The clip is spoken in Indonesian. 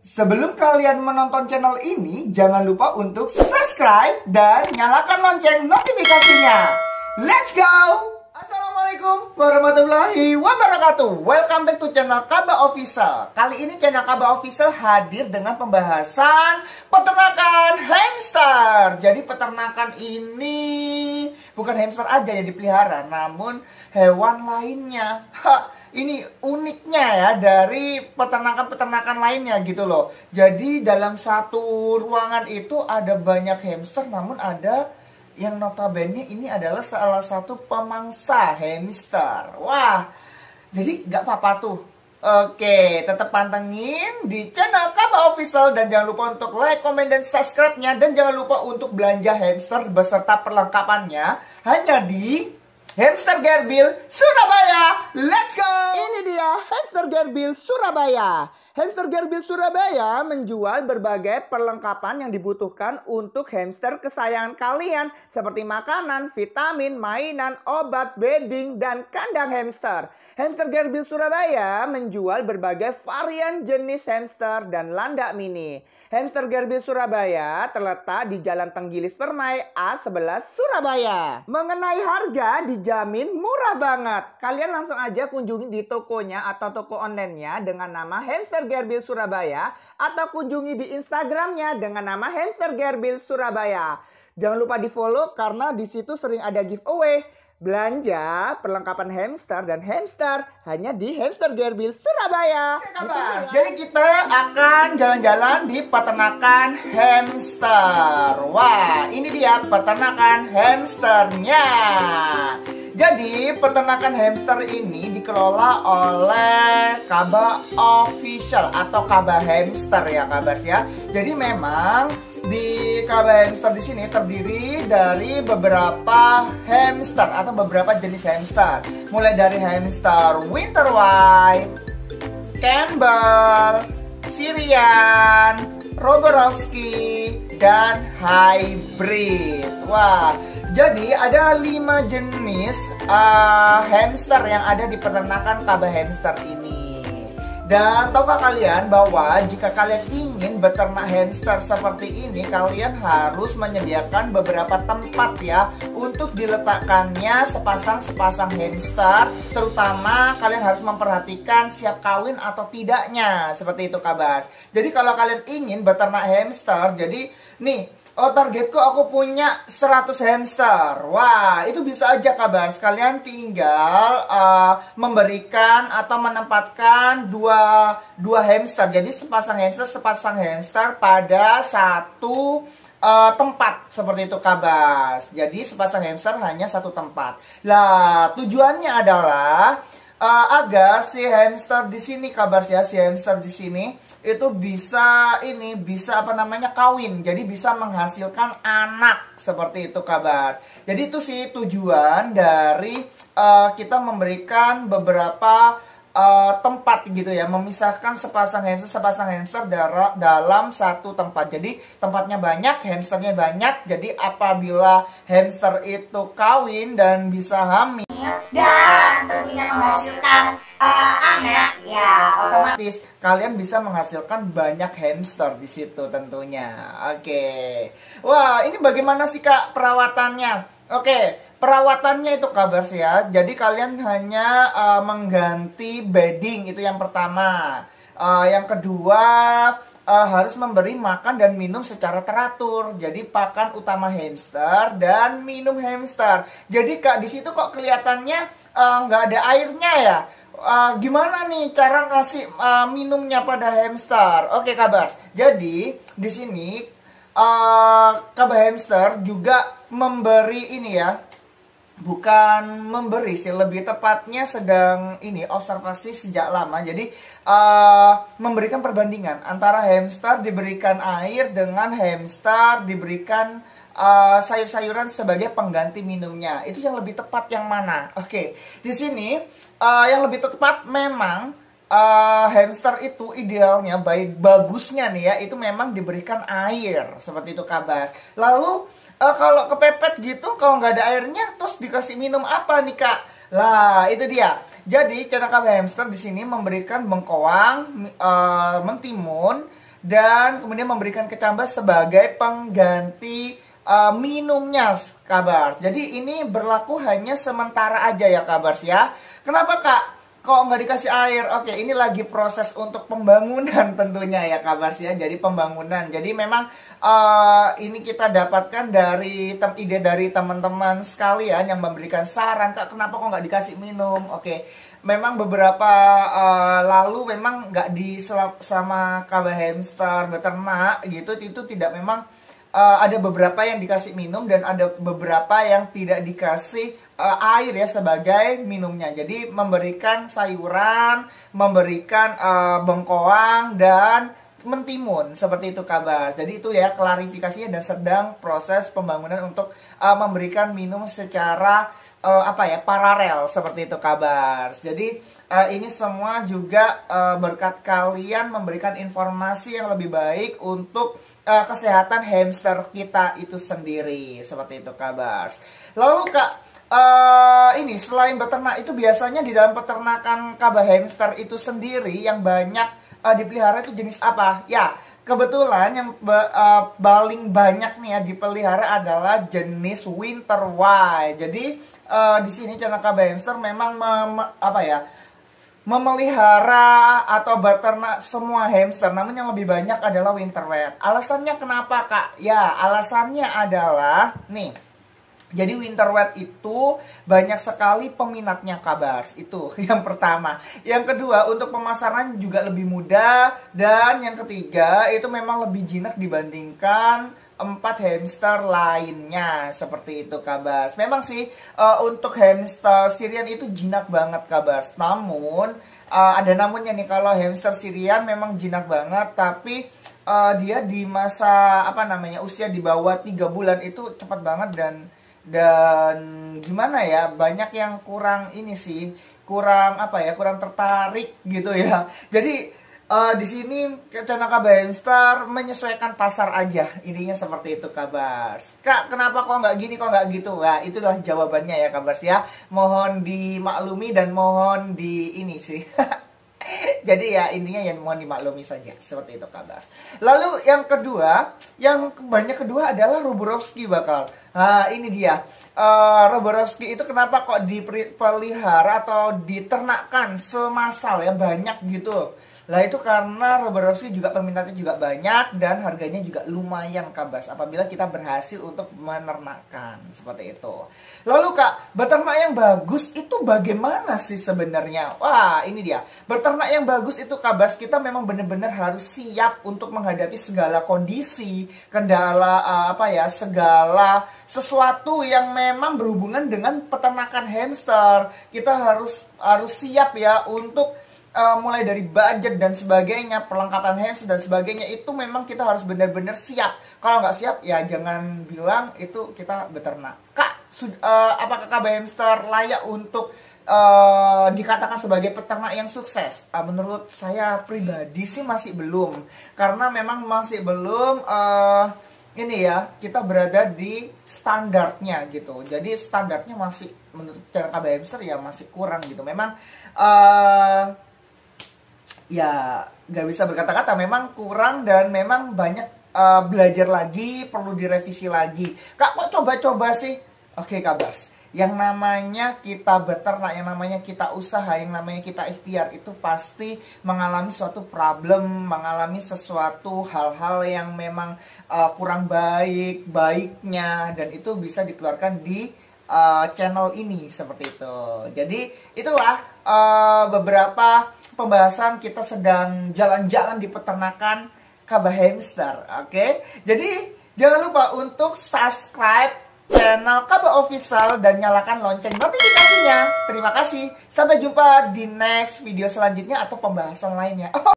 Sebelum kalian menonton channel ini, jangan lupa untuk subscribe dan nyalakan lonceng notifikasinya. Let's go! Assalamualaikum warahmatullahi wabarakatuh. Welcome back to channel Kaba Official. Kali ini channel Kaba Official hadir dengan pembahasan peternakan hamster. Jadi peternakan ini bukan hamster aja yang dipelihara, namun hewan lainnya. Ini uniknya ya dari peternakan-peternakan lainnya gitu loh. Jadi dalam satu ruangan itu ada banyak hamster, namun ada yang notabene ini adalah salah satu pemangsa hamster. Wah, jadi nggak apa-apa tuh. Oke, tetap pantengin di channel Kaba Official dan jangan lupa untuk like, comment, dan subscribe-nya. Dan jangan lupa untuk belanja hamster beserta perlengkapannya hanya di Hamster Gerbil Surabaya. Let's go! Ini dia Hamster Gerbil Surabaya. Hamster Gerbil Surabaya menjual berbagai perlengkapan yang dibutuhkan untuk hamster kesayangan kalian, seperti makanan, vitamin, mainan, obat, bedding, dan kandang hamster. Hamster Gerbil Surabaya menjual berbagai varian jenis hamster dan landak mini. Hamster Gerbil Surabaya terletak di Jalan Tenggilis Permai A11 Surabaya. Mengenai harga dijamin murah banget. Kalian langsung aja kunjungi di tokonya atau toko online-nya dengan nama Hamster Gerbil Surabaya, atau kunjungi di Instagramnya dengan nama Hamster Gerbil Surabaya. Jangan lupa di follow karena di situ sering ada giveaway. Belanja perlengkapan hamster dan hamster hanya di Hamster Gerbil Surabaya. Jadi kita akan jalan-jalan di peternakan hamster. Wah, ini dia peternakan hamsternya. Jadi peternakan hamster ini dikelola oleh Kaba Official atau Kaba Hamster ya kabars ya. Jadi memang di Kaba Hamster di sini terdiri dari beberapa hamster atau beberapa jenis hamster. Mulai dari hamster Winter White, Campbell, Syrian, Roborowski, dan Hybrid. Wah, jadi ada 5 jenis hamster yang ada di peternakan Kaba Hamster ini. Dan tahukah kalian bahwa jika kalian ingin beternak hamster seperti ini, kalian harus menyediakan beberapa tempat ya untuk diletakkannya sepasang-sepasang hamster. Terutama kalian harus memperhatikan siap kawin atau tidaknya. Seperti itu kabas. Jadi kalau kalian ingin beternak hamster, jadi nih, targetku aku punya 100 hamster. Wah, itu bisa aja kabar. Kalian tinggal memberikan atau menempatkan dua hamster. Jadi sepasang hamster pada satu tempat seperti itu kabas. Jadi sepasang hamster hanya satu tempat. Lah, tujuannya adalah agar si hamster di sini kabar ya, si hamster di sini itu bisa kawin, jadi bisa menghasilkan anak seperti itu kabar. Jadi itu sih tujuan dari kita memberikan beberapa tempat gitu ya, memisahkan sepasang hamster dalam satu tempat. Jadi tempatnya banyak, hamsternya banyak. Jadi apabila hamster itu kawin dan bisa hamil dan tentunya menghasilkan anak, ya otomatis kalian bisa menghasilkan banyak hamster di situ tentunya. Oke. Wah, ini bagaimana sih Kak perawatannya? Oke. Perawatannya itu kabar sih ya. Jadi kalian hanya mengganti bedding, itu yang pertama. Yang kedua harus memberi makan dan minum secara teratur. Jadi pakan utama hamster dan minum hamster. Jadi Kak di situ kok kelihatannya nggak ada airnya ya. Gimana nih cara ngasih minumnya pada hamster? Oke kabar. Jadi di sini Kaba Hamster juga memberi ini ya. Bukan memberi sih, lebih tepatnya sedang observasi sejak lama. Jadi memberikan perbandingan antara hamster diberikan air dengan hamster diberikan sayur-sayuran sebagai pengganti minumnya. Itu yang lebih tepat yang mana? Oke, di sini yang lebih tepat memang hamster itu idealnya bagusnya nih ya, itu memang diberikan air seperti itu kabar. Lalu kalau kepepet gitu, kalau nggak ada airnya, terus dikasih minum apa nih Kak? Lah, itu dia. Jadi, cara Kaba Hamster di sini memberikan bengkoang, mentimun, dan kemudian memberikan kecambah sebagai pengganti minumnya Kabars. Jadi ini berlaku hanya sementara aja ya Kabars ya. Kenapa Kak? Kok nggak dikasih air? Oke, ini lagi proses untuk pembangunan tentunya ya Kabars ya. Jadi pembangunan. Jadi memang ini kita dapatkan dari ide dari teman-teman sekalian yang memberikan saran, Kak, kenapa kok nggak dikasih minum? Oke, memang beberapa lalu memang nggak sama KB hamster beternak gitu, itu tidak memang ada beberapa yang dikasih minum dan ada beberapa yang tidak dikasih air ya sebagai minumnya. Jadi memberikan sayuran, memberikan bengkoang dan mentimun seperti itu Kabars. Jadi itu ya klarifikasinya dan sedang proses pembangunan untuk memberikan minum secara paralel seperti itu Kabars. Jadi ini semua juga berkat kalian memberikan informasi yang lebih baik untuk kesehatan hamster kita itu sendiri seperti itu Kabars. Lalu Kak, ini selain beternak itu biasanya di dalam peternakan KB hamster itu sendiri yang banyak dipelihara itu jenis apa? Ya, kebetulan yang paling banyak nih ya dipelihara adalah jenis winter white. Jadi di sini channel KB hamster memang memelihara atau beternak semua hamster, namun yang lebih banyak adalah winter white. Alasannya kenapa Kak? Ya, alasannya adalah nih. Jadi winter white itu banyak sekali peminatnya Kabars. Itu yang pertama. Yang kedua, untuk pemasaran juga lebih mudah. Dan yang ketiga, itu memang lebih jinak dibandingkan 4 hamster lainnya. Seperti itu Kabars. Memang sih untuk hamster Syrian itu jinak banget Kabars. Namun ada namunnya nih, kalau hamster Syrian memang jinak banget, tapi dia di masa usia di bawah 3 bulan itu cepat banget dan gimana ya, banyak yang kurang kurang tertarik gitu ya. Jadi di sini channel KB hamster menyesuaikan pasar aja, intinya seperti itu Kabars. Kak, kenapa kok nggak gini, kok nggak gitu? Nah, itulah jawabannya ya Kabars ya. Mohon dimaklumi dan mohon jadi ya intinya yang mohon dimaklumi saja, seperti itu Kabars. Lalu yang kedua, yang banyak kedua adalah Roborovski bakal. Nah ini dia, Roborovski itu kenapa kok dipelihara atau diternakkan semassal ya, banyak gitu. Lah itu karena Roborovski juga peminatnya juga banyak dan harganya juga lumayan Kabars apabila kita berhasil untuk menernakkan seperti itu. Lalu Kak, beternak yang bagus itu bagaimana sih sebenarnya? Wah, ini dia. Beternak yang bagus itu Kabars, kita memang benar-benar harus siap untuk menghadapi segala kondisi, kendala segala sesuatu yang memang berhubungan dengan peternakan hamster. Kita harus siap ya untuk mulai dari budget dan sebagainya, perlengkapan hamster dan sebagainya, itu memang kita harus benar-benar siap. Kalau nggak siap ya jangan bilang itu kita beternak. Kak, apakah KB hamster layak untuk dikatakan sebagai peternak yang sukses? Menurut saya pribadi sih masih belum, karena memang masih belum kita berada di standarnya gitu. Jadi standarnya masih menurut channel KB hamster ya masih kurang gitu. Memang ya nggak bisa berkata-kata, memang kurang dan memang banyak belajar lagi, perlu direvisi lagi. Kak, kok coba-coba sih? Oke Kabars, yang namanya kita beternak, yang namanya kita usaha, yang namanya kita ikhtiar, itu pasti mengalami suatu problem, mengalami sesuatu hal-hal yang memang kurang baiknya, dan itu bisa dikeluarkan di channel ini seperti itu. Jadi itulah beberapa pembahasan kita sedang jalan-jalan di peternakan KB hamster. Oke, jadi jangan lupa untuk subscribe channel KB Official dan nyalakan lonceng notifikasinya. Terima kasih. Sampai jumpa di next video selanjutnya atau pembahasan lainnya.